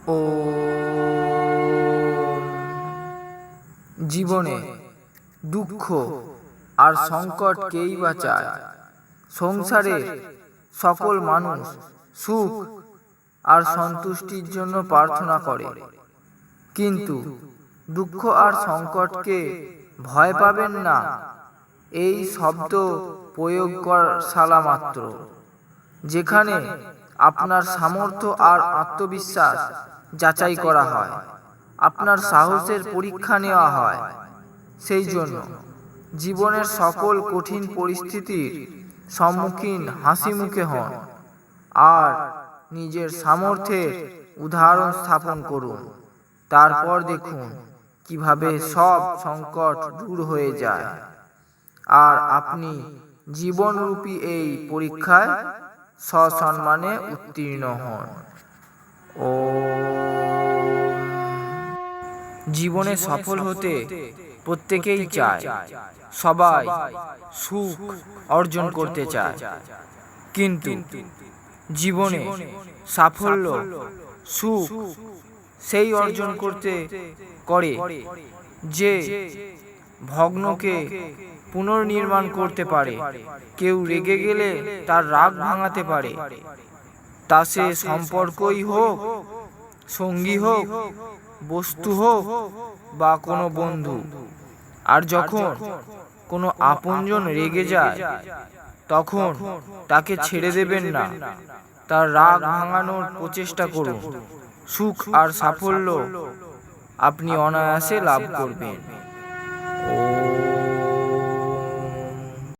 ও জীবনে দুঃখ আর সংকট কেই বা চায়? সংসারের সকল মানুষ সুখ আর সন্তুষ্টির জন্য প্রার্থনা করে, কিন্তু দুঃখ আর সংকটকে ভয় পাবেন না। এই শব্দ প্রয়োগ করা শালা মাত্র, যেখানে আপনার সামর্থ্য আর আত্মবিশ্বাস যাচাই করা হয়, আপনার সাহসের পরীক্ষা নেওয়া হয়। সেই জন্য জীবনের সকল কঠিন পরিস্থিতির সম্মুখীন হাসি মুখে হন আর নিজের সামর্থ্যের উদাহরণ স্থাপন করুন। তারপর দেখুন কিভাবে সব সংকট দূর হয়ে যায় আর আপনি জীবনরূপী এই পরীক্ষায় সসম্মানে উত্তীর্ণ হন। ও জীবনে সফল হতে প্রত্যেকেই চায়, সবাই সুখ অর্জন করতে চায়, কিন্তু জীবনে সাফল্য সুখ সেই অর্জন করতে করে যে ভগ্নকে পুনর্নির্মাণ করতে পারে। কেউ রেগে গেলে তার রাগ ভাঙাতে পারে, তা সে সম্পর্কই হোক, সঙ্গী হোক, বস্তু হোক বা কোনো বন্ধু। আর যখন কোনো আপনজন রেগে যায়, তখন তাকে ছেড়ে দেবেন না, তার রাগ ভাঙানোর প্রচেষ্টা করুন। সুখ আর সাফল্য আপনি অনায়াসে লাভ করবেন।